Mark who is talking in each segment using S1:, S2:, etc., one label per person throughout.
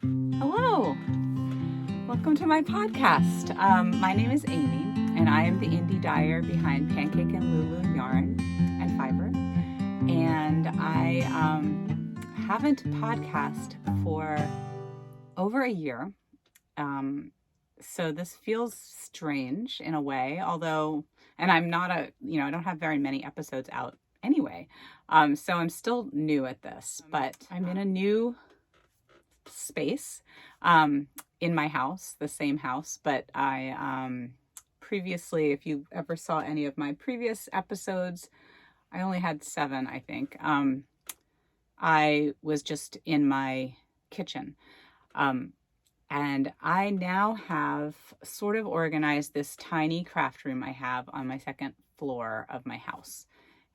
S1: Hello, welcome to my podcast. My name is Amy, and I am the indie dyer behind Pancake and Lulu Yarn and Fiber. And I haven't podcast for over a year, so this feels strange in a way. Although, and I'm not I don't have very many episodes out anyway, so I'm still new at this. But I'm in a new space in my house, the same house, but I previously, if you ever saw any of my previous episodes, I only had 7, I think. I was just in my kitchen. And I now have sort of organized this tiny craft room I have on my second floor of my house.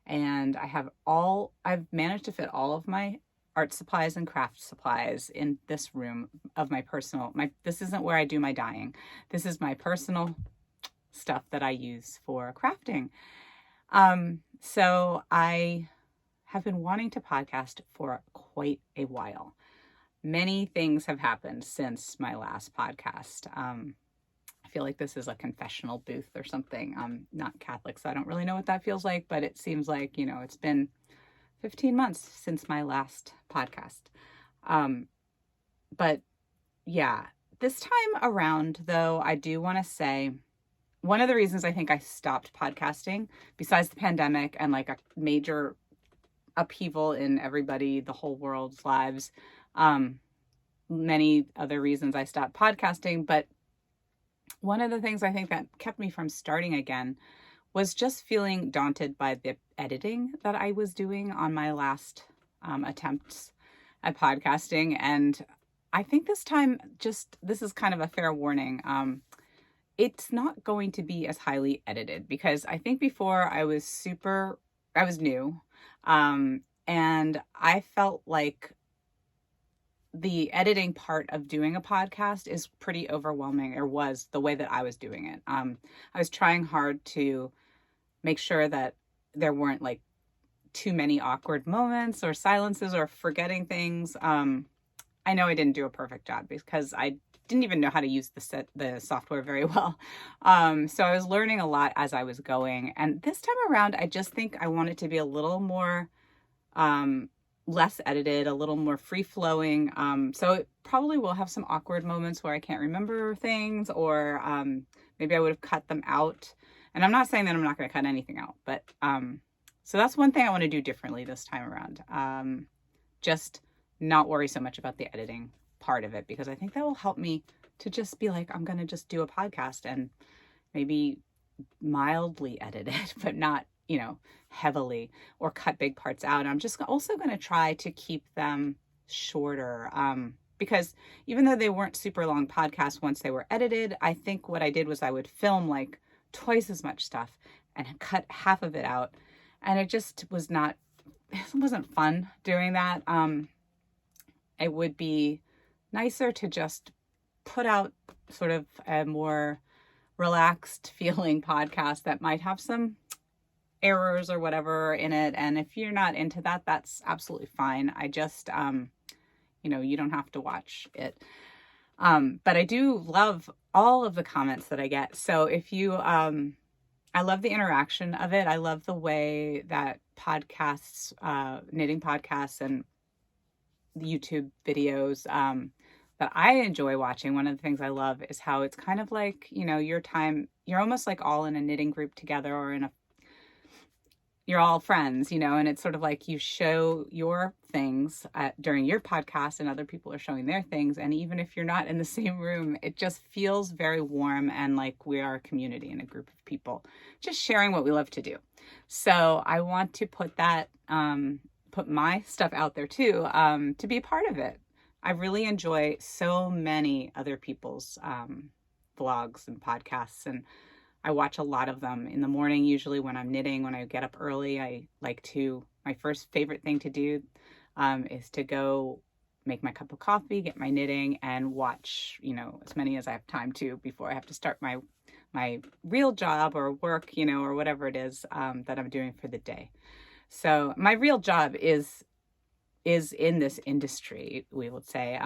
S1: And I've managed to fit all of my art supplies and craft supplies in this room of this isn't where I do my dyeing. This is my personal stuff that I use for crafting. So I have been wanting to podcast for quite a while. Many things have happened since my last podcast. I feel like this is a confessional booth or something. I'm not Catholic, so I don't really know what that feels like, but it seems like, it's been 15 months since my last podcast. But yeah, this time around, though, I do want to say one of the reasons I think I stopped podcasting, besides the pandemic and like a major upheaval in the whole world's lives, many other reasons I stopped podcasting. But one of the things I think that kept me from starting again was just feeling daunted by the editing that I was doing on my last attempts at podcasting. And I think this time, this is kind of a fair warning. It's not going to be as highly edited, because I think before I was new. And I felt like the editing part of doing a podcast is pretty overwhelming, or was the way that I was doing it. I was trying hard to make sure that there weren't like too many awkward moments or silences or forgetting things. I know I didn't do a perfect job because I didn't even know how to use the software very well. So I was learning a lot as I was going. And this time around, I just think I want it to be a little more less edited, a little more free flowing. So it probably will have some awkward moments where I can't remember things, or maybe I would have cut them out. And I'm not saying that I'm not going to cut anything out, but so that's one thing I want to do differently this time around. Just not worry so much about the editing part of it, because I think that will help me to just be like, I'm going to just do a podcast and maybe mildly edit it, but not, heavily, or cut big parts out. I'm just also going to try to keep them shorter, because even though they weren't super long podcasts once they were edited, I think what I did was I would film like twice as much stuff and cut half of it out. And it just wasn't fun doing that. It would be nicer to just put out sort of a more relaxed feeling podcast that might have some errors or whatever in it. And if you're not into that, that's absolutely fine. I just, you don't have to watch it. But I do love all of the comments that I get. So if you, I love the interaction of it. I love the way that podcasts, knitting podcasts and YouTube videos, that I enjoy watching. One of the things I love is how it's kind of like, your time, you're almost like all in a knitting group together, or you're all friends, and it's sort of like you show your things during your podcast and other people are showing their things. And even if you're not in the same room, it just feels very warm and like we are a community and a group of people just sharing what we love to do. So I want to put my stuff out there too, to be a part of it. I really enjoy so many other people's vlogs and podcasts, and I watch a lot of them in the morning, usually when I'm knitting. When I get up early, my first favorite thing to do is to go make my cup of coffee, get my knitting, and watch, as many as I have time to before I have to start my real job or work, or whatever it is that I'm doing for the day. So my real job is in this industry, we would say.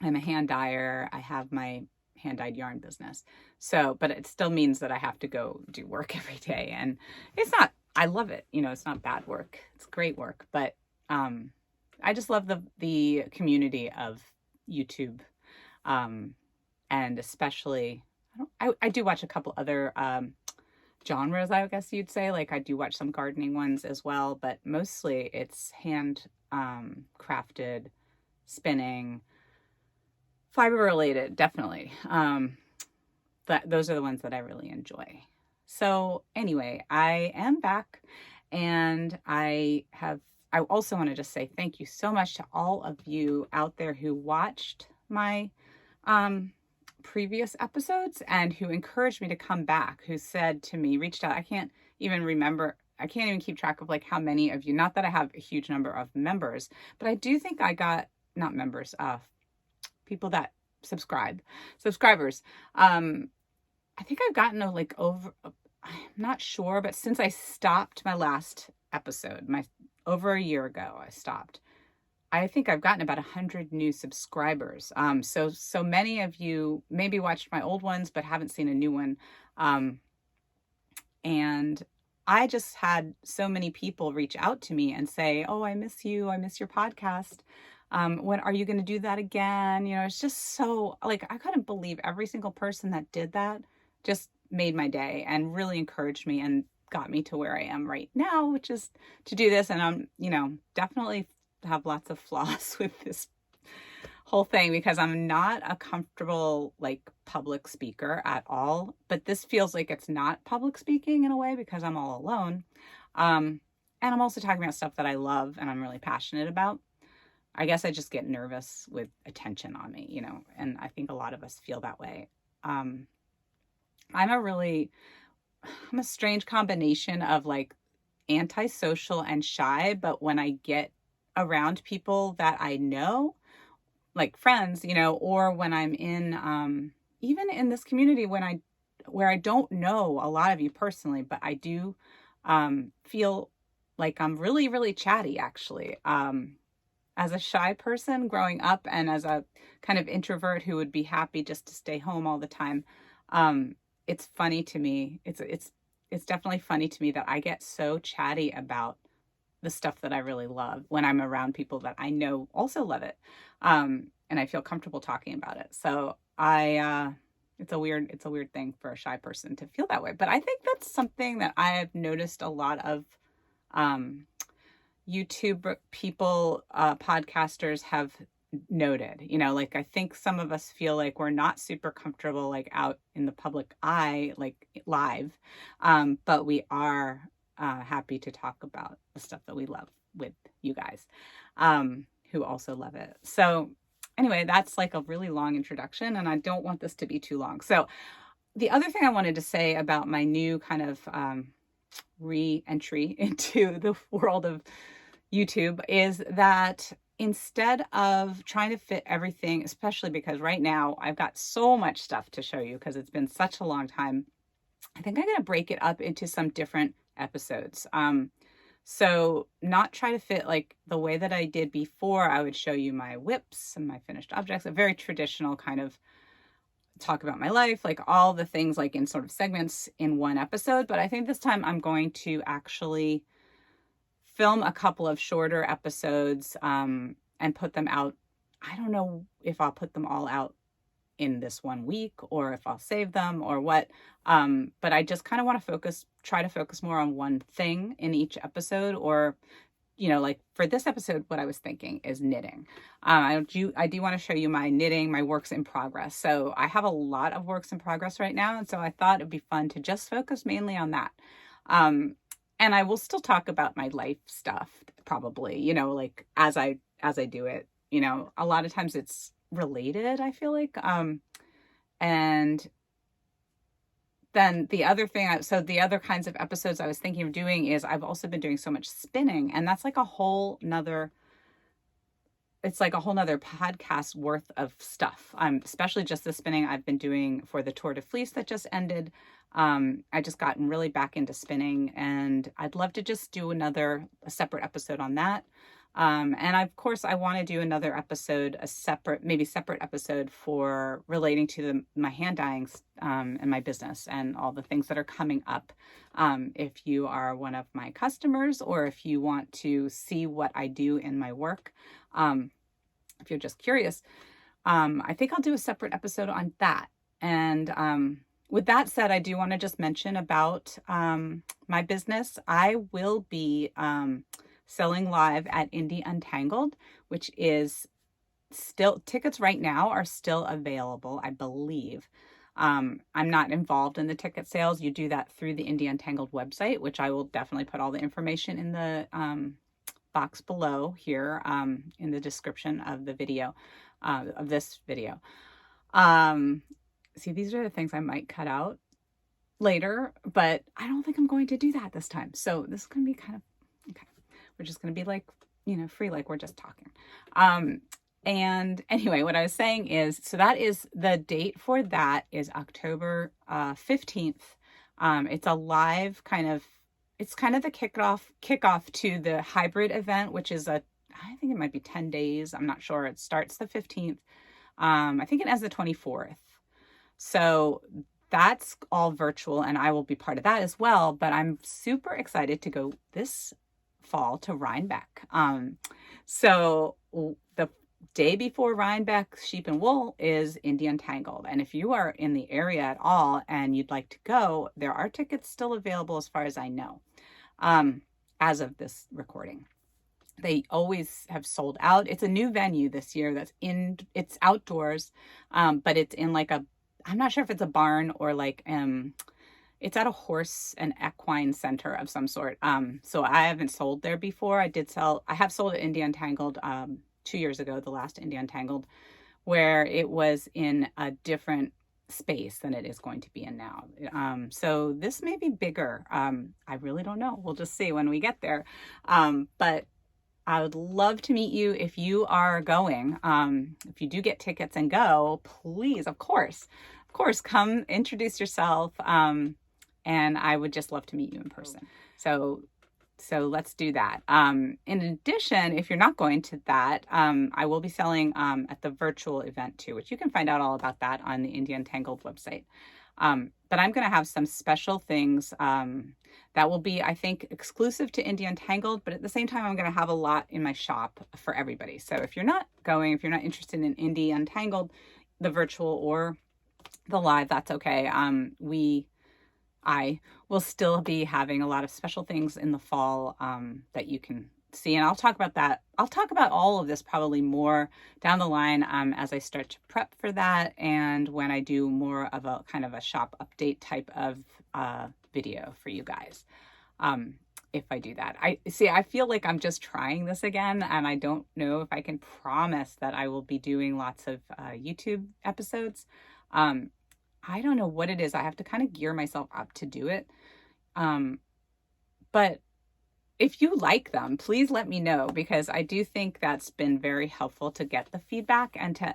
S1: I'm a hand dyer. I have my hand dyed yarn business. So, but it still means that I have to go do work every day. And it's not, I love it. You know, it's not bad work. It's great work. But I just love the community of YouTube. And especially, I do watch a couple other genres, I guess you'd say. Like I do watch some gardening ones as well, but mostly it's hand crafted, spinning, fiber related, definitely. Those are the ones that I really enjoy. So anyway, I am back, and I also want to just say thank you so much to all of you out there who watched my previous episodes and who encouraged me to come back, who said to me, reached out. I can't even keep track of like how many of you, not that I have a huge number of members, but I do think I got, not members, people that subscribers. I think I've gotten I'm not sure, but since I stopped my last episode, over a year ago, I stopped. I think I've gotten about 100 new subscribers. So many of you maybe watched my old ones, but haven't seen a new one. And I just had so many people reach out to me and say, "Oh, I miss you. I miss your podcast. When are you going to do that again?" You know, it's just so like, I couldn't believe every single person that did that just made my day and really encouraged me and got me to where I am right now, which is to do this. And I'm, definitely have lots of flaws with this whole thing because I'm not a comfortable like public speaker at all, but this feels like it's not public speaking in a way because I'm all alone. And I'm also talking about stuff that I love and I'm really passionate about. I guess I just get nervous with attention on me, and I think a lot of us feel that way. I'm a strange combination of like antisocial and shy, but when I get around people that I know, like friends, or when I'm in, even in this community where I don't know a lot of you personally, but I do feel like I'm really, really chatty actually. As a shy person growing up and as a kind of introvert who would be happy just to stay home all the time, it's funny to me. It's definitely funny to me that I get so chatty about the stuff that I really love when I'm around people that I know also love it. And I feel comfortable talking about it. So it's a weird thing for a shy person to feel that way. But I think that's something that I have noticed a lot of YouTube people, podcasters have noted, like I think some of us feel like we're not super comfortable like out in the public eye, like live, but we are happy to talk about the stuff that we love with you guys who also love it. So anyway, that's like a really long introduction and I don't want this to be too long. So the other thing I wanted to say about my new kind of re-entry into the world of YouTube is that instead of trying to fit everything, especially because right now I've got so much stuff to show you because it's been such a long time, I think I'm going to break it up into some different episodes. So not try to fit like the way that I did before. I would show you my whips and my finished objects, a very traditional kind of talk about my life, like all the things like in sort of segments in one episode. But I think this time I'm going to actually film a couple of shorter episodes and put them out. I don't know if I'll put them all out in this 1 week or if I'll save them or what. But I just kind of want to try to focus more on one thing in each episode, or, like for this episode, what I was thinking is knitting. I do want to show you my knitting, my works in progress. So I have a lot of works in progress right now. And so I thought it'd be fun to just focus mainly on that. And I will still talk about my life stuff probably, like as I do it, a lot of times it's related, I feel like. And then the other thing, so the other kinds of episodes I was thinking of doing is I've also been doing so much spinning, and that's like it's like a whole nother podcast worth of stuff. Especially just the spinning I've been doing for the Tour de Fleece that just ended. I just gotten really back into spinning and I'd love to just do a separate episode on that. And of course, I want to do another episode, maybe separate episode for relating to my hand dyeing and my business and all the things that are coming up. If you are one of my customers, or if you want to see what I do in my work, if you're just curious, I think I'll do a separate episode on that. And with that said, I do want to just mention about my business. I will be selling live at Indie Untangled, which is still, tickets right now are still available, I believe. I'm not involved in the ticket sales. You do that through the Indie Untangled website, which I will definitely put all the information in the box below here in the description of the video, of this video. See, these are the things I might cut out later, but I don't think I'm going to do that this time. So this is going to be kind of, okay. We're just going to be like, free, like we're just talking. And anyway, what I was saying is, so that is the date for that is October 15th. It's a live it's kind of the kickoff to the hybrid event, which is I think it might be 10 days. I'm not sure. It starts the 15th. I think it ends the 24th. So that's all virtual, and I will be part of that as well. But I'm super excited to go this fall to Rhinebeck. So the day before Rhinebeck Sheep and Wool is Indie Untangled. And if you are in the area at all and you'd like to go, there are tickets still available as far as I know, as of this recording. They always have sold out. It's a new venue this year it's outdoors, but it's in like I'm not sure if it's a barn or like, it's at a horse and equine center of some sort. So I haven't sold there before. I have sold at Indie Untangled 2 years ago, the last Indie Untangled, where it was in a different space than it is going to be in now. So this may be bigger. I really don't know. We'll just see when we get there. But I would love to meet you if you are going. If you do get tickets and go, please, of course, come introduce yourself. And I would just love to meet you in person. So let's do that. In addition, if you're not going to that, I will be selling at the virtual event too, which you can find out all about that on the Indie Untangled website. But I'm going to have some special things that will be, I think, exclusive to Indie Untangled, but at the same time, I'm going to have a lot in my shop for everybody. So if you're not interested in Indie Untangled, the virtual or the live, that's okay. I will still be having a lot of special things in the fall that you can see. And I'll talk about that. I'll talk about all of this probably more down the line as I start to prep for that, and when I do more of a kind of a shop update type of video for you guys. If I do that. I feel like I'm just trying this again, and I don't know if I can promise that I will be doing lots of YouTube episodes. I don't know what it is. I have to kind of gear myself up to do it. But if you like them, please let me know, because I do think that's been very helpful to get the feedback and to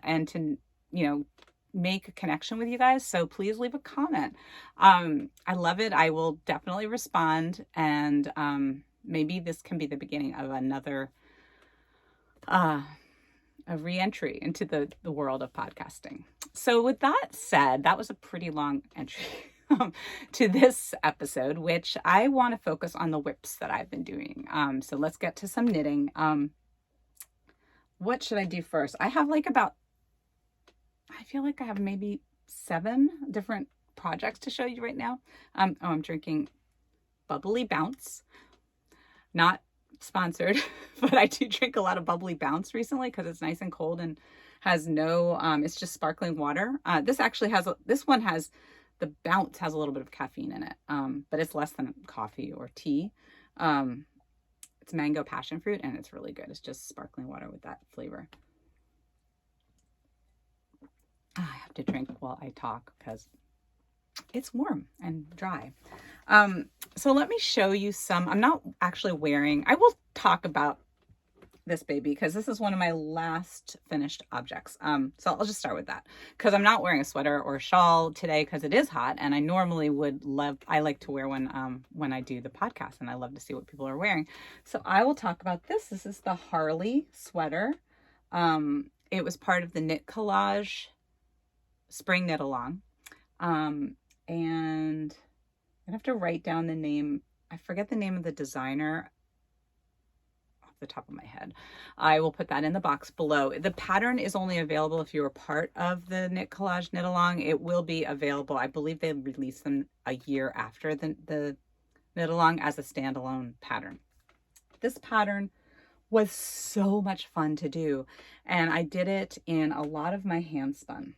S1: make a connection with you guys. So please leave a comment. I love it. I will definitely respond, and maybe this can be the beginning of another a re-entry into the world of podcasting. So with that said, that was a pretty long entry to this episode, which I want to focus on the whips that I've been doing. So let's get to some knitting. What should I do first? I feel like I have maybe 7 different projects to show you right now. I'm drinking Bubbly Bounce. Not sponsored, but I do drink a lot of Bubbly Bounce recently because it's nice and cold and has no, it's just sparkling water. The Bounce has a little bit of caffeine in it, but it's less than coffee or tea. It's mango passion fruit, and it's really good. It's just sparkling water with that flavor. I have to drink while I talk because it's warm and dry. So let me show you some. I'm not actually wearing, I will talk about this baby because this is one of my last finished objects. So I'll just start with that because I'm not wearing a sweater or a shawl today because it is hot, and I normally I like to wear one when I do the podcast, and I love to see what people are wearing. So I will talk about this. This is the Harley sweater. It was part of the Knit Collage spring knit along. And I'm gonna have to write down the name. I forget the name of the designer the top of my head. I will put that in the box below. The pattern is only available if you're a part of the Knit Collage Knit Along. It will be available. I believe they release them a year after the Knit Along as a standalone pattern. This pattern was so much fun to do, and I did it in a lot of my Handspun.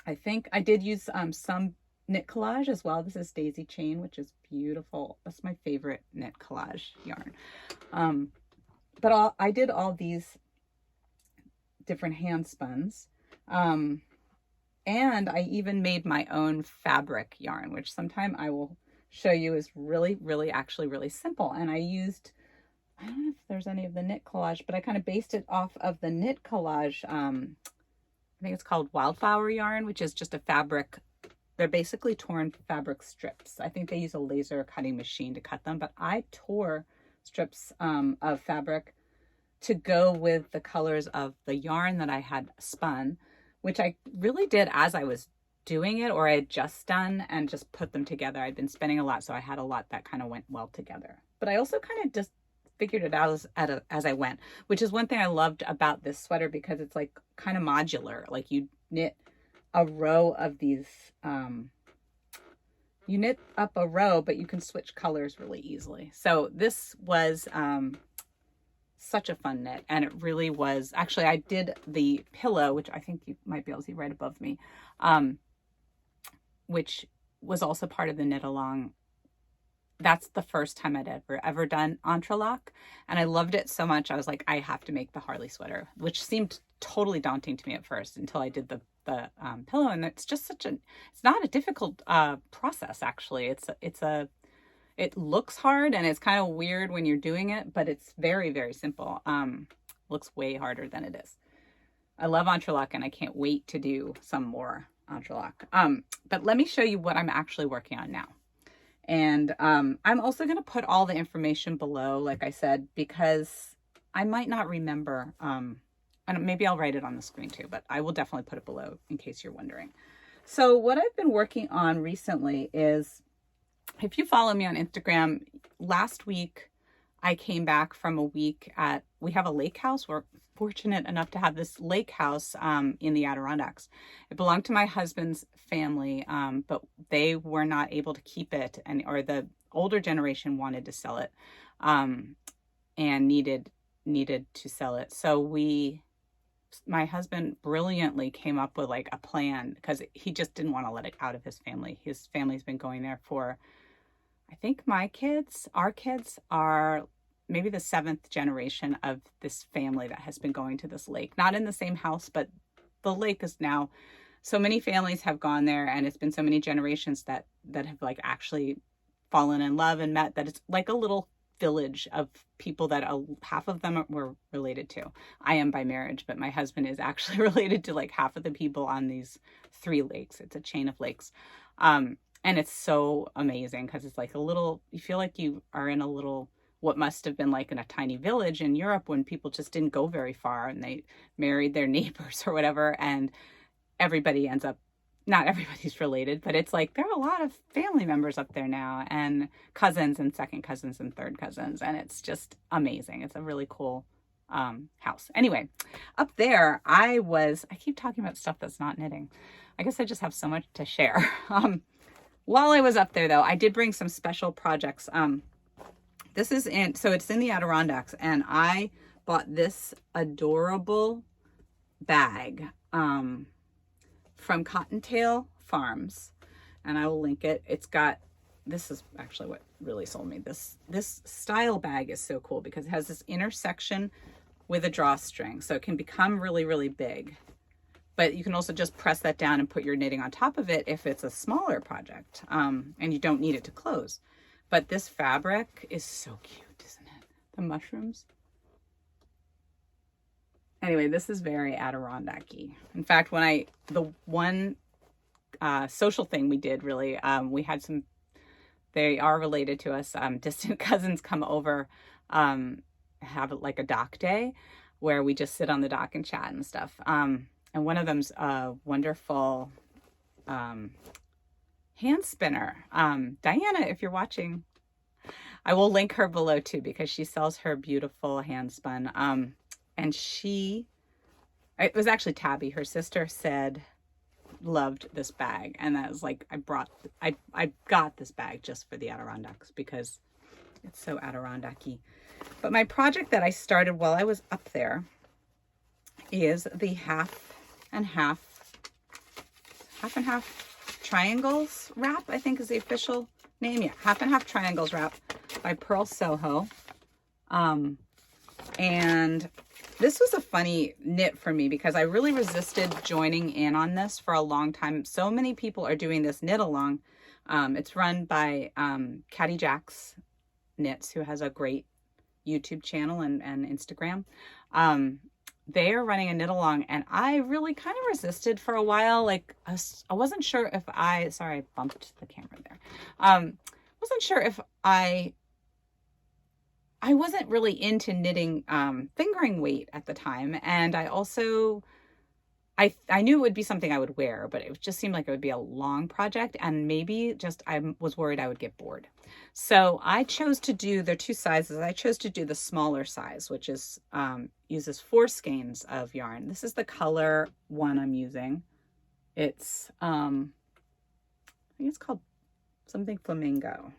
S1: I think I did use some Knit Collage as well. This is Daisy Chain, which is beautiful. That's my favorite Knit Collage yarn. But I did all these different Handspuns. And I even made my own fabric yarn, which sometime I will show you is really, really, actually really simple. And I used, I don't know if there's any of the Knit Collage, but I kind of based it off of the Knit Collage. I think it's called Wildflower Yarn, which is just a fabric. They're basically torn fabric strips. I think they use a laser cutting machine to cut them, but I tore strips of fabric to go with the colors of the yarn that I had spun, which I really did as I was doing it, or I had just done, and just put them together. I'd been spinning a lot, so I had a lot that kind of went well together. But I also kind of just figured it out as I went, which is one thing I loved about this sweater, because it's like kind of modular. Like you knit a row of these, you knit up a row, but you can switch colors really easily. So this was such a fun knit, and it really was. Actually, I did the pillow, which I think you might be able to see right above me, which was also part of the knit along. That's the first time I'd ever done entrelac, and I loved it so much. I was like, I have to make the Harley sweater, which seemed totally daunting to me at first until I did the pillow, and it's just it's not a difficult process actually. It looks hard and it's kind of weird when you're doing it, but it's very, very simple. Looks way harder than it is. I love entrelac, and I can't wait to do some more entrelac. But let me show you what I'm actually working on now. And I'm also going to put all the information below, like I said, because I might not remember. And maybe I'll write it on the screen too, but I will definitely put it below in case you're wondering. So what I've been working on recently is, if you follow me on Instagram, last week I came back from a week we have a lake house. We're fortunate enough to have this lake house in the Adirondacks. It belonged to my husband's family, but they were not able to keep it, or the older generation wanted to sell it, and needed to sell it. So my husband brilliantly came up with like a plan, because he just didn't want to let it out of his family. His family's been going there for, I think our kids are maybe the 7th generation of this family that has been going to this lake. Not in the same house, but the lake is now, so many families have gone there, and it's been so many generations that have like actually fallen in love and met, that it's like a little village of people that half of them were related to. I am by marriage, but my husband is actually related to like half of the people on these 3 lakes. It's a chain of lakes. And it's so amazing, because it's like you feel like you are in a little, what must have been like in a tiny village in Europe when people just didn't go very far and they married their neighbors or whatever. And everybody ends up, not everybody's related, but it's like there are a lot of family members up there now, and cousins and second cousins and third cousins. And it's just amazing. It's a really cool house. Anyway, up there, I keep talking about stuff that's not knitting. I guess I just have so much to share. While I was up there though, I did bring some special projects. It's in the Adirondacks, and I bought this adorable bag from Cottontail Farms, and I will link it. This is actually what really sold me. This style bag is so cool because it has this inner section with a drawstring, so it can become really, really big. But you can also just press that down and put your knitting on top of it if it's a smaller project, and you don't need it to close. But this fabric is so cute, isn't it? The mushrooms. Anyway, this is very Adirondack-y. In fact, the one social thing we did really, we had some, they are related to us, distant cousins come over, have like a dock day where we just sit on the dock and chat and stuff. And one of them's a wonderful hand spinner. Diana, if you're watching, I will link her below too, because she sells her beautiful hand spun. And it was actually Tabby, her sister, said, loved this bag. And that was like, I got this bag just for the Adirondacks because it's so Adirondack-y. But my project that I started while I was up there is the half and half triangles wrap, I think is the official name. Yeah, half and half triangles wrap by Pearl Soho. And this was a funny knit for me because I really resisted joining in on this for a long time. So many people are doing this knit along. It's run by Caddy Jacks Knits, who has a great YouTube channel and Instagram. They are running a knit along, and I really kind of resisted for a while. Like I wasn't sure if sorry, I bumped the camera there. Wasn't sure if I wasn't really into knitting fingering weight at the time. And I also, I knew it would be something I would wear, but it just seemed like it would be a long project, and maybe just I was worried I would get bored. So I chose to do, there are two sizes. I chose to do the smaller size, which is uses 4 skeins of yarn. This is the color one I'm using. It's I think it's called something flamingo.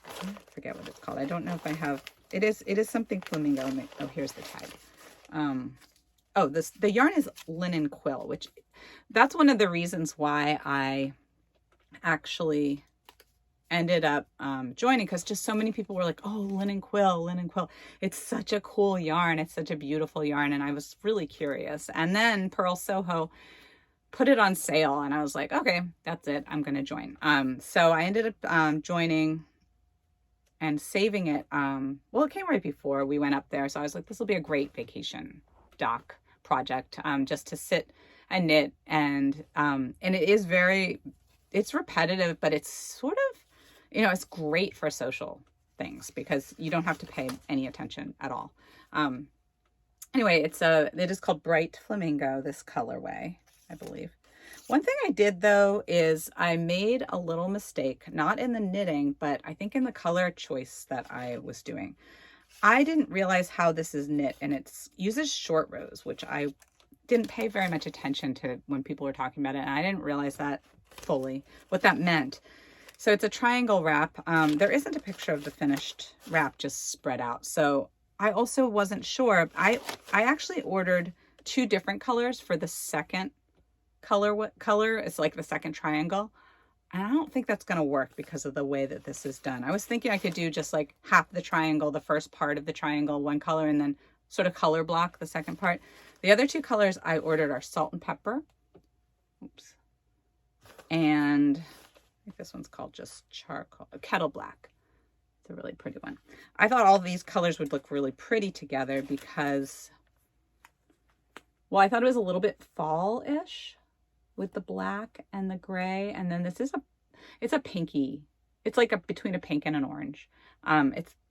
S1: I forget what it's called. I don't know if I have, it is something flamingo. Oh, here's the tag. The yarn is linen quill, which that's one of the reasons why I actually ended up joining, because just so many people were like, oh, linen quill. It's such a cool yarn. It's such a beautiful yarn. And I was really curious. And then Pearl Soho put it on sale, and I was like, okay, that's it. I'm going to join. So I ended up joining and saving it. Well, it came right before we went up there. So I was like, this will be a great vacation dock project, just to sit and knit. And it is it's repetitive, but it's sort of, it's great for social things because you don't have to pay any attention at all. Anyway, it is called Bright Flamingo, this colorway, I believe. One thing I did though is I made a little mistake, not in the knitting, but I think in the color choice that I was doing. I didn't realize how this is knit, and it uses short rows, which I didn't pay very much attention to when people were talking about it. And I didn't realize that fully, what that meant. So it's a triangle wrap. There isn't a picture of the finished wrap just spread out. So I also wasn't sure. I actually ordered 2 different colors for the second color. What color is like the second triangle? And I don't think that's going to work because of the way that this is done. I was thinking I could do just like half the triangle, the first part of the triangle, one color, and then sort of color block the second part. The other 2 colors I ordered are Salt and Pepper. Oops. And I think this one's called just Charcoal, Kettle Black. It's a really pretty one. I thought all these colors would look really pretty together because, well, I thought it was a little bit fall-ish with the black and the gray. And then this is it's a pinky. It's like between a pink and an orange.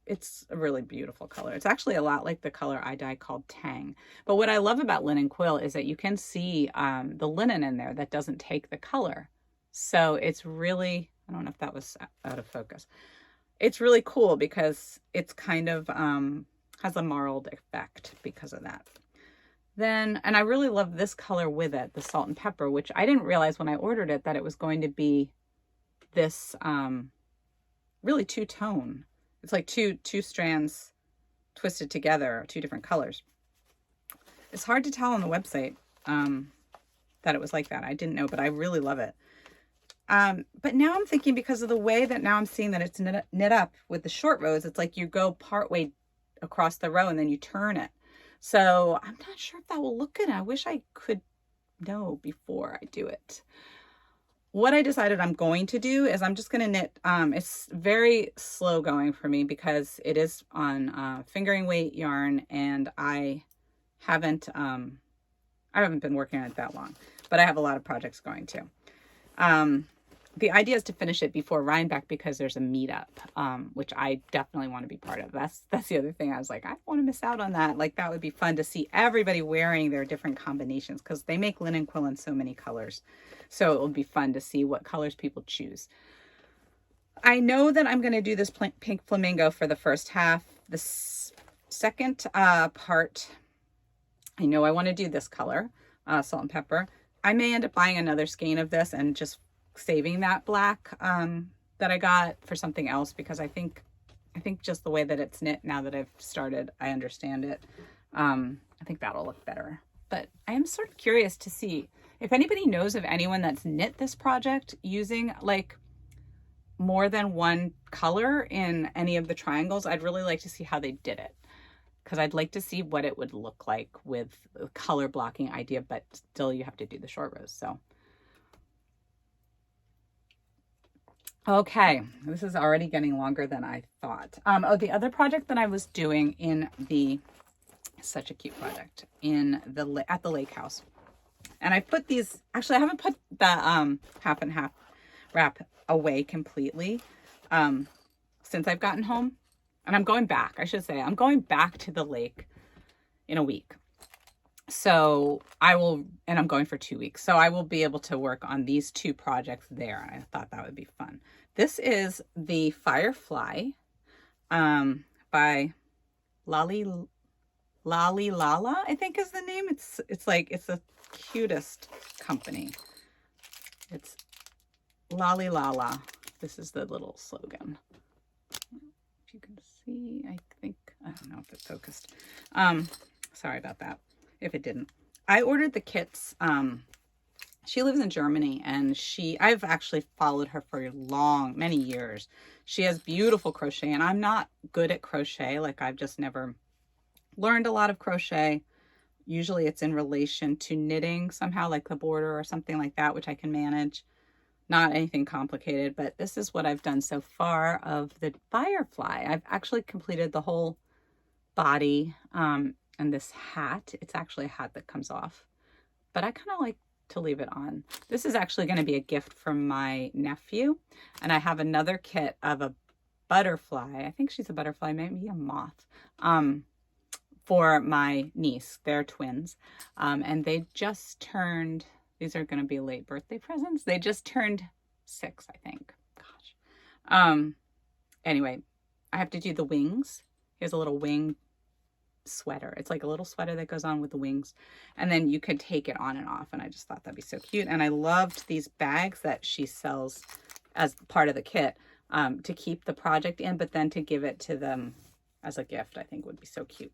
S1: It's a really beautiful color. It's actually a lot like the color I dye called Tang. But what I love about linen quill is that you can see the linen in there that doesn't take the color. So it's really, I don't know if that was out of focus. It's really cool because it's kind of has a marled effect because of that. Then, and I really love this color with it, the Salt and Pepper, which I didn't realize when I ordered it that it was going to be this really 2-tone. It's like two strands twisted together, 2 different colors. It's hard to tell on the website that it was like that. I didn't know, but I really love it. But now I'm thinking, because of the way that now I'm seeing that it's knit up with the short rows, it's like you go partway across the row and then you turn it. So I'm not sure if that will look good. I wish I could know before I do it. What I decided I'm going to do is I'm just going to knit. It's very slow going for me because it is on fingering weight yarn, and I haven't, I haven't been working on it that long, but I have a lot of projects going too. The idea is to finish it before Rhinebeck because there's a meetup, which I definitely want to be part of. That's the other thing. I was like, I don't want to miss out on that. Like, that would be fun to see everybody wearing their different combinations because they make linen quill in so many colors. So it will be fun to see what colors people choose. I know that I'm going to do this pink flamingo for the first half. The second part, I know I want to do this color, salt and pepper. I may end up buying another skein of this and just saving that black that I got for something else, because I think just the way that it's knit now that I've started, I understand it. I think that'll look better. But I am sort of curious to see if anybody knows of anyone that's knit this project using like more than one color in any of the triangles. I'd really like to see how they did it, because I'd like to see what it would look like with the color blocking idea, but still you have to do the short rows. So okay, this is already getting longer than I thought. Oh, the other project that I was doing in the, such a cute project, in the, at the lake house. And I put these, actually I haven't put the half and half wrap away completely since I've gotten home. And I'm going back, I should say, I'm going back to the lake in a week. So I will, and I'm going for 2 weeks. So I will be able to work on these two projects there. I thought that would be fun. This is the Firefly by Lalylala, I think is the name. It's like, it's the cutest company. It's Lalylala. This is the little slogan. If you can see, I think, I don't know if it's focused. Sorry about that if it didn't. I ordered the kits. She lives in Germany, and I've actually followed her for many years. She has beautiful crochet, and I'm not good at crochet. Like, I've just never learned a lot of crochet. Usually it's in relation to knitting somehow, like the border or something like that, which I can manage. Not anything complicated, but this is what I've done so far of the Firefly. I've actually completed the whole body and this hat. It's actually a hat that comes off, but I kind of like to leave it on. This is actually going to be a gift from my nephew, and I have another kit of a butterfly. I think she's a butterfly, maybe a moth, for my niece. They're twins, and they just turned, these are going to be late birthday presents. They just turned 6, I think. Gosh. Anyway, I have to do the wings. Here's a little wing sweater. It's like a little sweater that goes on with the wings, and then you could take it on and off, and I just thought that'd be so cute. And I loved these bags that she sells as part of the kit, to keep the project in, but then to give it to them as a gift, I think would be so cute.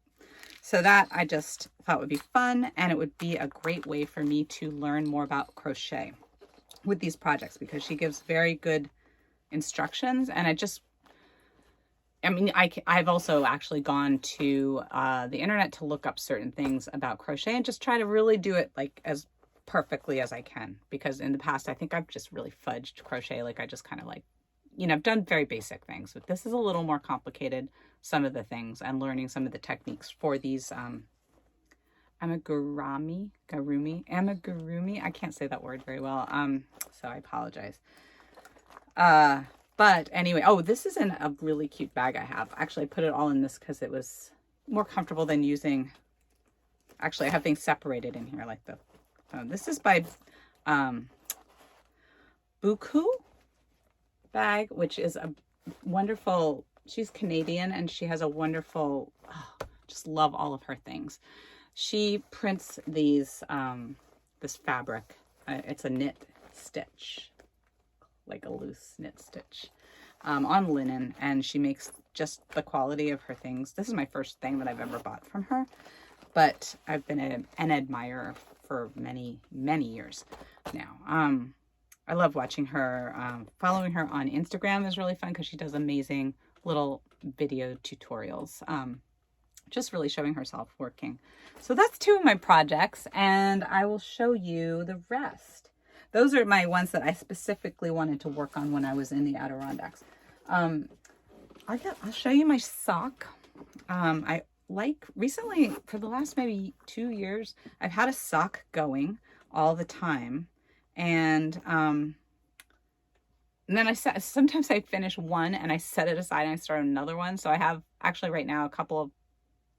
S1: So that I just thought would be fun, and it would be a great way for me to learn more about crochet with these projects, because she gives very good instructions. And I've also actually gone to the internet to look up certain things about crochet and just try to really do it like as perfectly as I can, because in the past I think I've just really fudged crochet. Like, I just kind of like, I've done very basic things, but this is a little more complicated, some of the things, and learning some of the techniques for these amigurumi. I can't say that word very well, so I apologize. But anyway, oh, this is in a really cute bag I have. Actually, I put it all in this because it was more comfortable than using, actually I have things separated in here like the phone. This is by Bookhou bag, which is a wonderful, she's Canadian, and she has a wonderful, just love all of her things. She prints these, this fabric. It's a knit stitch, like a loose knit stitch, on linen, and she makes just the quality of her things. This is my first thing that I've ever bought from her, but I've been an admirer for many, many years now. I love watching her. Following her on Instagram is really fun because she does amazing little video tutorials, just really showing herself working. So that's 2 of my projects, and I will show you the rest. Those are my ones that I specifically wanted to work on when I was in the Adirondacks. I'll show you my sock. I like recently, for the last maybe 2 years, I've had a sock going all the time. And then sometimes I finish one and I set it aside and I start another one. So I have actually right now a couple of,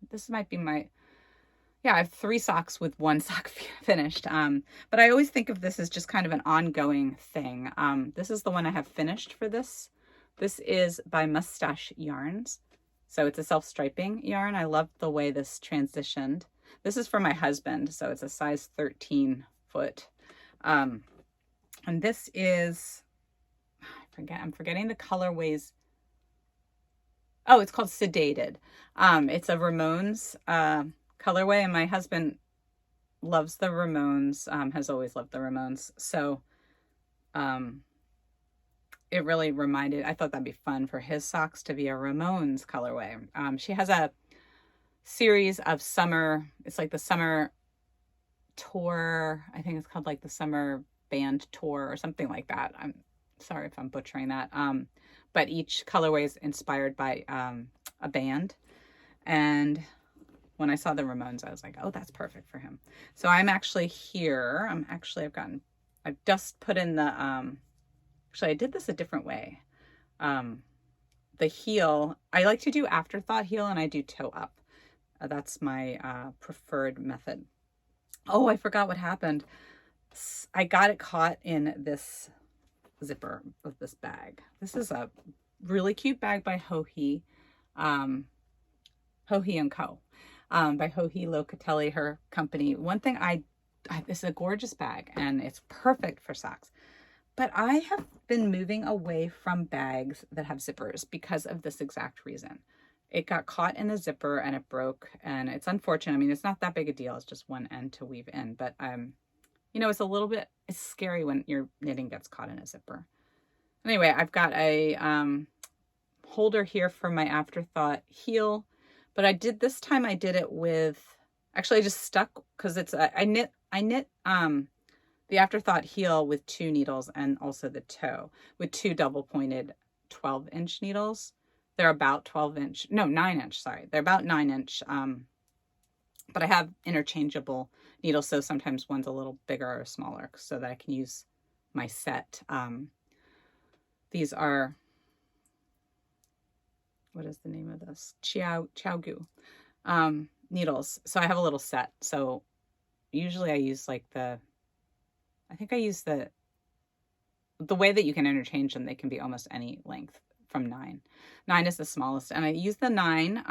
S1: this might be my, yeah, I have 3 socks with 1 sock finished. But I always think of this as just kind of an ongoing thing. This is the one I have finished for this. This is by Mustache Yarns. So it's a self-striping yarn. I love the way this transitioned. This is for my husband, so it's a size 13 foot. And this is, I'm forgetting the colorways. Oh, it's called Sedated. It's a Ramones colorway, and my husband loves the Ramones, has always loved the Ramones. So it really I thought that'd be fun for his socks to be a Ramones colorway. She has a series of summer, it's like the summer tour. I think it's called like the summer band tour or something like that. I'm sorry if I'm butchering that. But each colorway is inspired by a band. And when I saw the Ramones, I was like, oh, that's perfect for him. So I'm actually here. I've just put in the, actually I did this a different way. The heel, I like to do afterthought heel and I do toe up. That's my preferred method. Oh, I forgot what happened. I got it caught in this zipper of this bag. This is a really cute bag by Joji and Co. By Joji Locatelli, her company. One thing this is a gorgeous bag and it's perfect for socks. But I have been moving away from bags that have zippers because of this exact reason. It got caught in the zipper and it broke, and it's unfortunate. I mean, it's not that big a deal. It's just one end to weave in, but you know, it's scary when your knitting gets caught in a zipper. Anyway, I've got a holder here for my afterthought heel, but I did it with, actually I just stuck, because it's I knit the afterthought heel with 2 needles and also the toe with 2 double pointed 12-inch needles. They're about 9-inch, sorry. They're about 9-inch. But I have interchangeable needles, so sometimes one's a little bigger or smaller so that I can use my set. These are, what is the name of this? Chiaogu needles. So I have a little set. So usually I use like the way that you can interchange them, they can be almost any length from 9. 9 is the smallest, and I use the 9,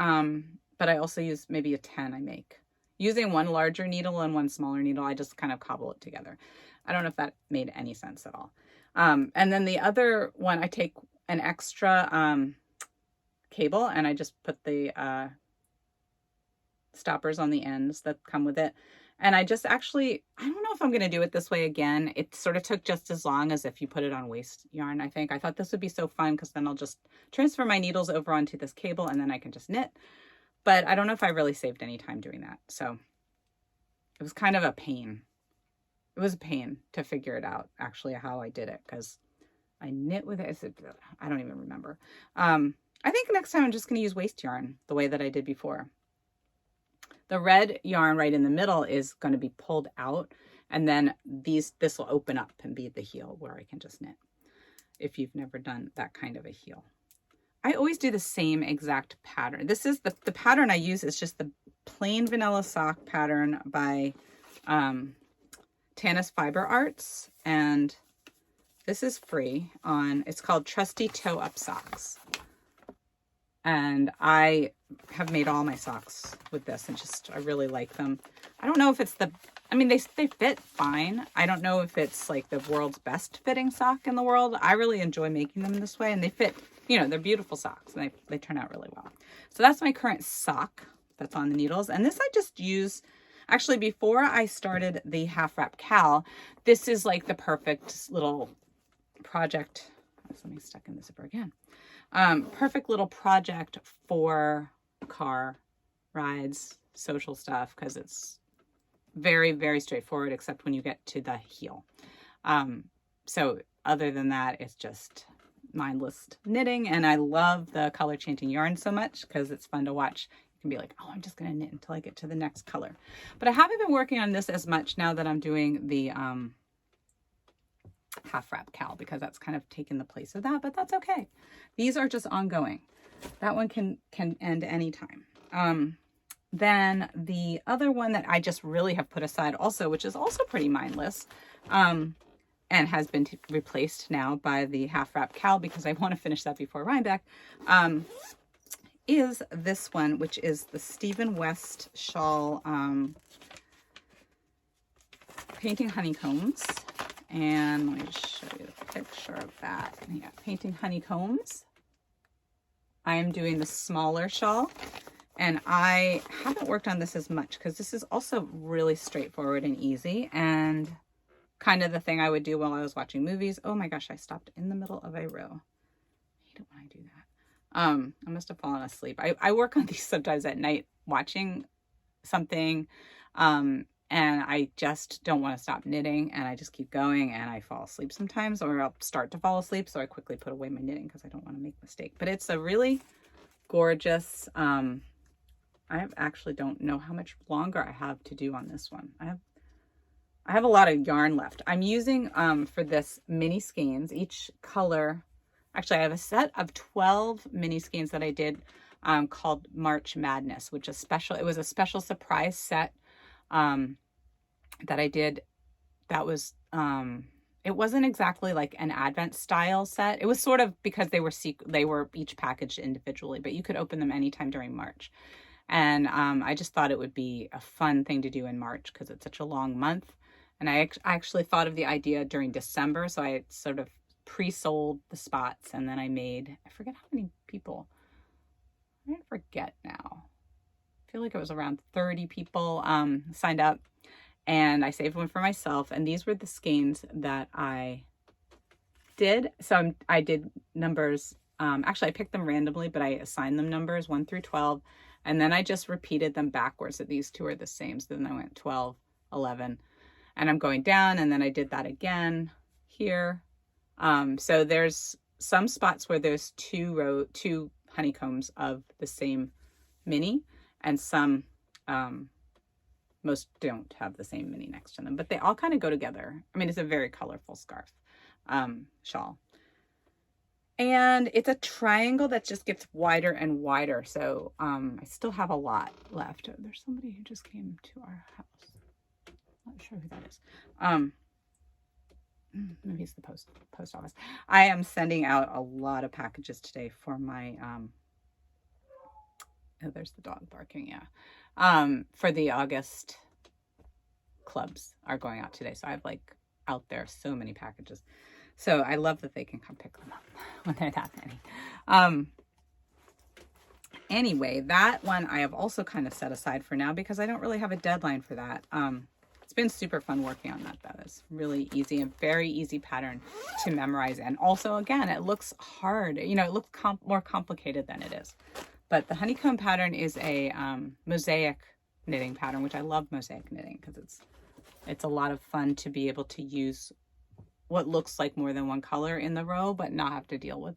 S1: but I also use maybe a 10 I make. Using one larger needle and one smaller needle, I just kind of cobble it together. I don't know if that made any sense at all. And then the other one, I take an extra cable and I just put the stoppers on the ends that come with it. And I just actually, I don't know if I'm going to do it this way again. It sort of took just as long as if you put it on waste yarn, I think. I thought this would be so fun because then I'll just transfer my needles over onto this cable and then I can just knit. But I don't know if I really saved any time doing that. So it was kind of a pain. It was a pain to figure it out, actually, how I did it, because I knit with it. I don't even remember. I think next time I'm just going to use waste yarn the way that I did before. The red yarn right in the middle is going to be pulled out, and then this will open up and be the heel where I can just knit, if you've never done that kind of a heel. I always do the same exact pattern. This is the pattern I use is just the plain vanilla sock pattern by Tanis Fiber Arts, and this is free it's called Trusty Toe Up Socks. And I have made all my socks with this, and I really like them. I don't know if it's they fit fine. I don't know if it's like the world's best fitting sock in the world. I really enjoy making them this way, and they fit, they're beautiful socks, and they turn out really well. So that's my current sock that's on the needles. And this I just use, actually before I started the half wrap cowl, this is like the perfect little project. Something stuck in the zipper again. Perfect little project for car rides, social stuff, because it's very, very straightforward, except when you get to the heel. So other than that, it's just mindless knitting, and I love the color changing yarn so much because it's fun to watch. You can be like, oh, I'm just going to knit until I get to the next color. But I haven't been working on this as much now that I'm doing the half wrap cowl, because that's kind of taken the place of that, but that's okay. These are just ongoing. That one can end anytime. Then the other one that I just really have put aside also, which is also pretty mindless, and has been replaced now by the half wrap cowl because I want to finish that before Rhinebeck, is this one, which is the Stephen West shawl, Painting Honeycombs. And let me just show you the picture of that. Yeah, Painting Honeycombs. I am doing the smaller shawl, and I haven't worked on this as much because this is also really straightforward and easy, and kind of the thing I would do while I was watching movies. Oh my gosh, I stopped in the middle of a row. I hate it when I do that. I must have fallen asleep. I work on these sometimes at night watching something, and I just don't want to stop knitting, and I just keep going, and I fall asleep sometimes, or I'll start to fall asleep, so I quickly put away my knitting because I don't want to make a mistake. But it's a really gorgeous, I actually don't know how much longer I have to do on this one. I have a lot of yarn left. I'm using, for this, mini skeins. Each color, actually I have a set of 12 mini skeins that I did, called March Madness, which is special. It was a special surprise set, that I did. That was, it wasn't exactly like an Advent style set. It was sort of, because they were each packaged individually, but you could open them anytime during March. And, I just thought it would be a fun thing to do in March because it's such a long month. And I actually thought of the idea during December. So I sort of pre-sold the spots, and then I forget how many people, I forget now. I feel like it was around 30 people signed up, and I saved one for myself. And these were the skeins that I did. So I did numbers, actually I picked them randomly, but I assigned them numbers 1 through 12. And then I just repeated them backwards. So these two are the same. So then I went 12, 11, and I'm going down, and then I did that again here. So there's some spots where there's two honeycombs of the same mini, and some, most don't have the same mini next to them, but they all kind of go together. I mean, it's a very colorful scarf, shawl. And it's a triangle that just gets wider and wider. So, I still have a lot left. Oh, there's somebody who just came to our house. Not sure who that is. Maybe it's the post office. I am sending out a lot of packages today for my, oh, there's the dog barking. Yeah. For the August clubs are going out today. So I've like out there so many packages. So I love that they can come pick them up when they're that many. Anyway, that one I have also kind of set aside for now because I don't really have a deadline for that. It's been super fun working on that. That is really easy, and very easy pattern to memorize. And also, again, it looks hard. You know, it looks more complicated than it is. But the honeycomb pattern is a mosaic knitting pattern, which I love mosaic knitting because it's a lot of fun to be able to use what looks like more than one color in the row, but not have to deal with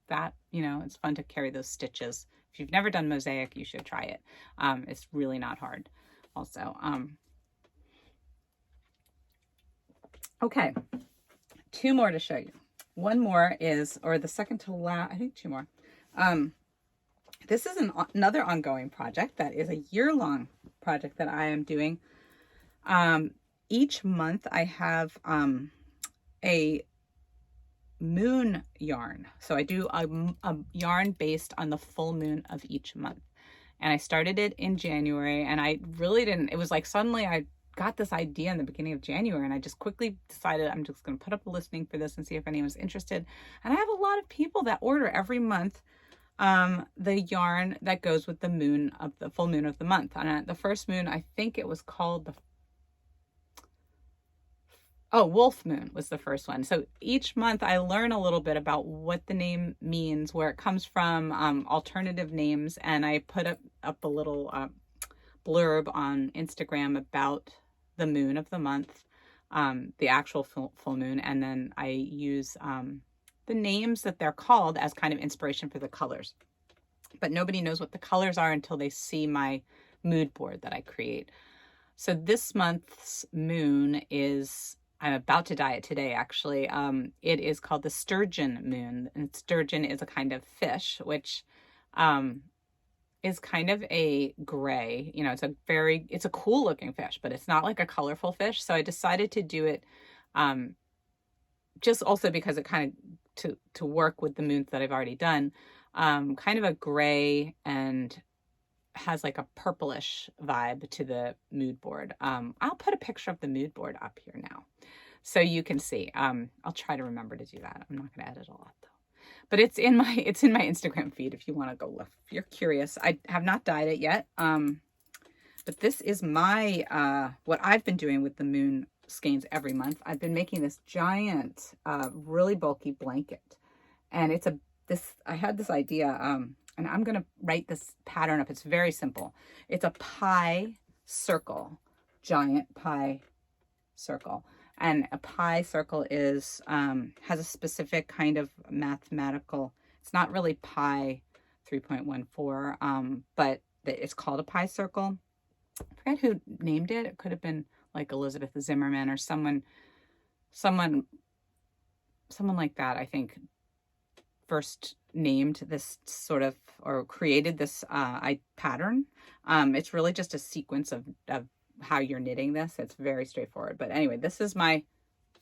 S1: that. You know, it's fun to carry those stitches. If you've never done mosaic, you should try it. It's really not hard. Also, okay, 2 more to show you. One more is, or the second to last, I think 2 more. This is another ongoing project that is a year-long project that I am doing. Each month I have a moon yarn. So I do a yarn based on the full moon of each month. And I started it in January, and I really didn't, it was like suddenly I got this idea in the beginning of January, and I just quickly decided I'm just going to put up a listing for this and see if anyone's interested. And I have a lot of people that order every month the yarn that goes with the moon of the full moon of the month. And the first moon, I think it was called Wolf Moon was the first one. So each month I learn a little bit about what the name means, where it comes from, alternative names, and I put up a little blurb on Instagram about the moon of the month, the actual full moon, and then I use the names that they're called as kind of inspiration for the colors. but nobody knows what the colors are until they see my mood board that I create. So this month's moon is, I'm about to dye it today, actually. It is called the Sturgeon Moon, and sturgeon is a kind of fish, which is kind of a gray. You know, it's a cool looking fish, but it's not like a colorful fish. So I decided to do it just also because it kind of to work with the moons that I've already done. Kind of a gray and has like a purplish vibe to the mood board. I'll put a picture of the mood board up here now so you can see. I'll try to remember to do that. I'm not going to edit a lot though. But it's in my Instagram feed if you want to go look. If you're curious. I have not dyed it yet. But this is my what I've been doing with the moon skeins every month. I've been making this giant really bulky blanket. And I had this idea and I'm going to write this pattern up. It's very simple. It's a pie circle, giant pie circle. And a pie circle is has a specific kind of mathematical, it's not really pi 3.14, but it's called a pie circle. I forget who named it. It could have been like Elizabeth Zimmerman or someone like that, I think, first named this sort of, or created this pattern. It's really just a sequence of how you're knitting this. It's very straightforward. But anyway, this is my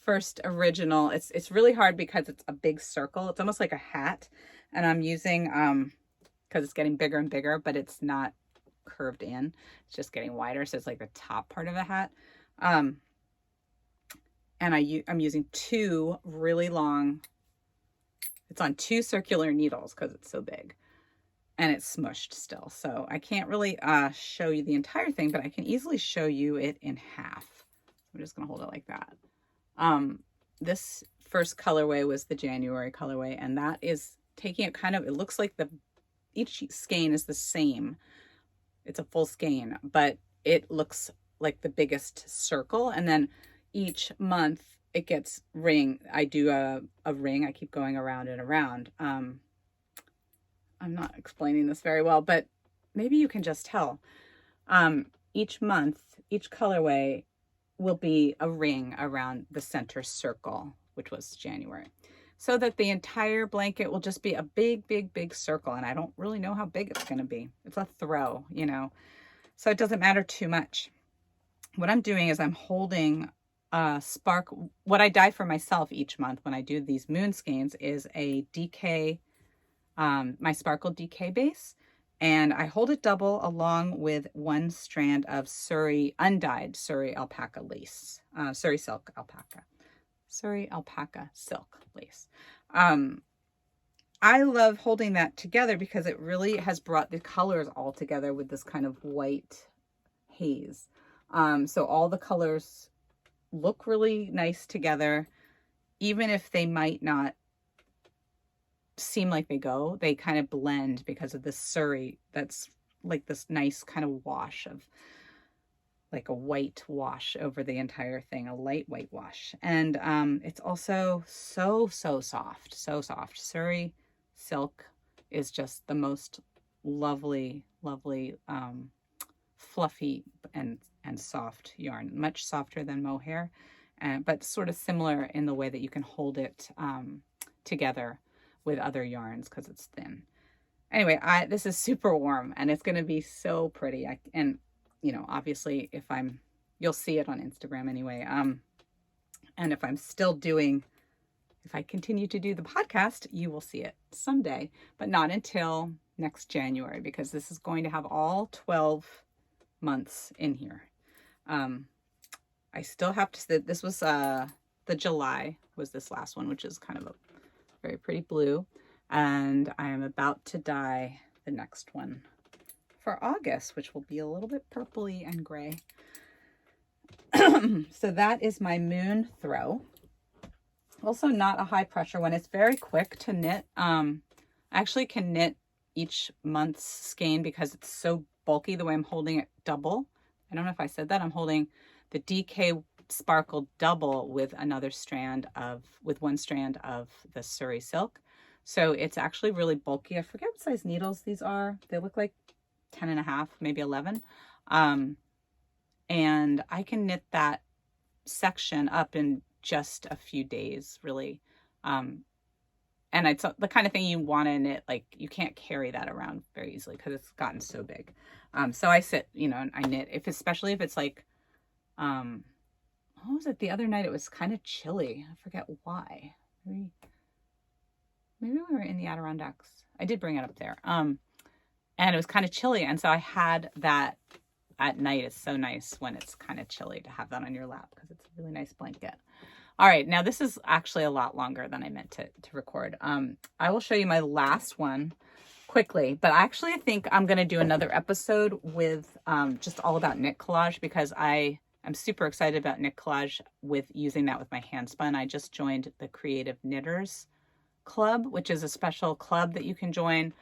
S1: first original. It's really hard because it's a big circle. It's almost like a hat. And I'm using, because it's getting bigger and bigger, but it's not curved in. It's just getting wider. So it's like the top part of a hat. And I'm using two really long, it's on two circular needles because it's so big. And it's smushed still. So I can't really show you the entire thing, but I can easily show you it in half. I'm just going to hold it like that. This first colorway was the January colorway, and that is taking it kind of, it looks like each skein is the same. It's a full skein, but it looks like the biggest circle. And then each month it gets ring. I do a ring. I keep going around and around. I'm not explaining this very well, but maybe you can just tell. Each month, each colorway will be a ring around the center circle, which was January. So that the entire blanket will just be a big, big, big circle. And I don't really know how big it's going to be. It's a throw, you know, so it doesn't matter too much. What I'm doing is I'm holding what I dye for myself each month when I do these moon skeins is a DK, my sparkle DK base, and I hold it double along with one strand of undyed Surrey alpaca lace, Surrey alpaca silk lace. I love holding that together because it really has brought the colors all together with this kind of white haze. So all the colors look really nice together, even if they might not seem like they kind of blend because of this Surrey that's like this nice kind of wash of like a white wash over the entire thing, a light white wash. And it's also so soft, so soft. Surrey silk is just the most lovely fluffy and soft yarn, much softer than mohair, but sort of similar in the way that you can hold it together with other yarns because it's thin. Anyway, this is super warm and it's going to be so pretty. And you know, obviously you'll see it on Instagram anyway. And if I continue to do the podcast, you will see it someday, but not until next January, because this is going to have all 12 months in here. I still have to, this was, the July was this last one, which is kind of a very pretty blue. And I am about to dye the next one for August, which will be a little bit purpley and gray. So that is my moon throw. Also not a high pressure one. It's very quick to knit. I actually can knit each month's skein because it's so bulky the way I'm holding it double. I don't know if I said that. I'm holding the DK Sparkle double with one strand of the Surrey silk. So it's actually really bulky. I forget what size needles these are. They look like 10.5, maybe 11. And I can knit that section up in just a few days, really. And it's the kind of thing you want to knit, like you can't carry that around very easily because it's gotten so big. So I sit, you know, and I knit, especially if it's like, what was it? The other night it was kind of chilly. I forget why. Maybe we were in the Adirondacks. I did bring it up there. And it was kind of chilly. And so I had that at night. It's so nice when it's kind of chilly to have that on your lap because it's a really nice blanket. All right. Now this is actually a lot longer than I meant to record. I will show you my last one quickly, but actually I think I'm going to do another episode with just all about Knit Collage because I am super excited about Knit Collage with using that with my Handspun. I just joined the Creative Knitters Club, which is a special club that you can join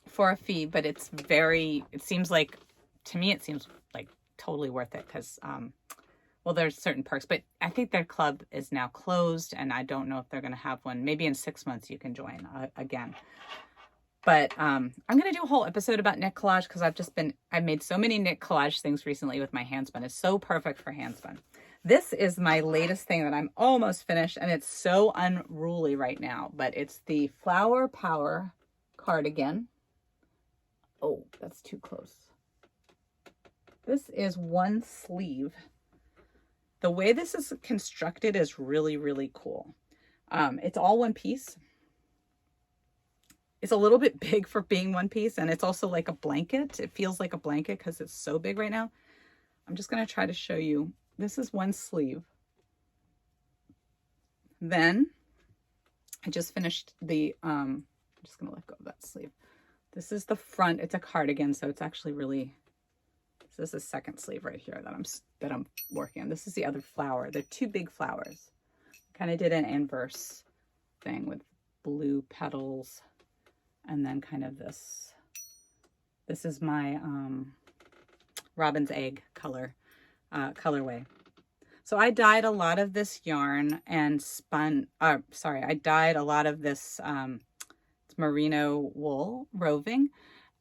S1: for a fee, but it seems like, to me, it seems like totally worth it because, well, there's certain perks, but I think their club is now closed and I don't know if they're going to have one. Maybe in 6 months you can join again. But I'm going to do a whole episode about Knit Collage because I've made so many Knit Collage things recently with my Handspun. It's so perfect for Handspun. This is my latest thing that I'm almost finished, and it's so unruly right now, but it's the Flower Power Cardigan. Oh, that's too close. This is one sleeve. The way this is constructed is really, really cool. It's all one piece. It's a little bit big for being one piece, and it's also like a blanket. It feels like a blanket because it's so big right now. I'm just going to try to show you. This is one sleeve. Then I just finished the, I'm just going to let go of that sleeve. This is the front. It's a cardigan, so it's actually really, this is the second sleeve right here that I'm working on. This is the other flower. They're two big flowers. Kind of did an inverse thing with blue petals and then kind of this. This is my robin's egg colorway. So I dyed a lot of this yarn and I dyed a lot of this it's merino wool roving,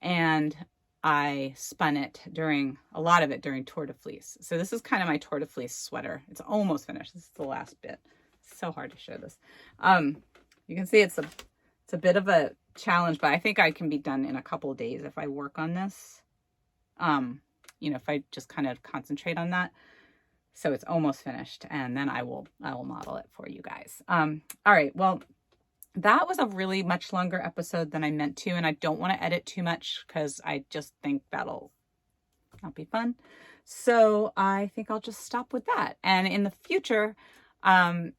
S1: and I spun a lot of it during Tour de Fleece. So this is kind of my Tour de Fleece sweater. It's almost finished. This is the last bit. It's so hard to show this. You can see it's a bit of a challenge, but I think I can be done in a couple of days if I work on this. You know, if I just kind of concentrate on that. So it's almost finished, and then I will model it for you guys. All right. Well, that was a really much longer episode than I meant to, and I don't want to edit too much because I just think that'll not be fun. So I think I'll just stop with that. And in the future, I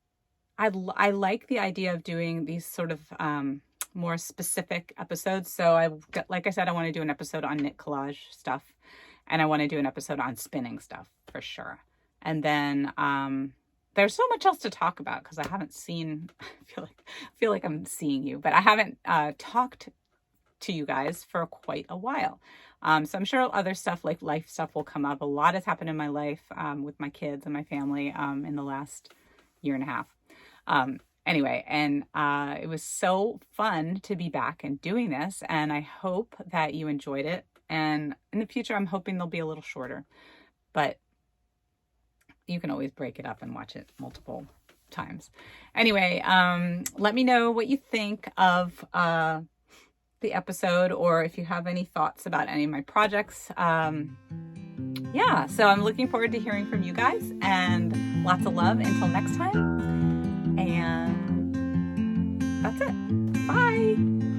S1: like the idea of doing these sort of more specific episodes. So like I said, I want to do an episode on Knit Collage stuff, and I want to do an episode on spinning stuff for sure. And then there's so much else to talk about because I haven't seen, I feel like I'm seeing you, but I haven't talked to you guys for quite a while. So I'm sure other stuff like life stuff will come up. A lot has happened in my life with my kids and my family in the last year and a half. Anyway, and it was so fun to be back and doing this, and I hope that you enjoyed it. And in the future, I'm hoping they'll be a little shorter, but you can always break it up and watch it multiple times. Anyway, let me know what you think of the episode, or if you have any thoughts about any of my projects. Yeah, so I'm looking forward to hearing from you guys, and lots of love until next time. And that's it. Bye.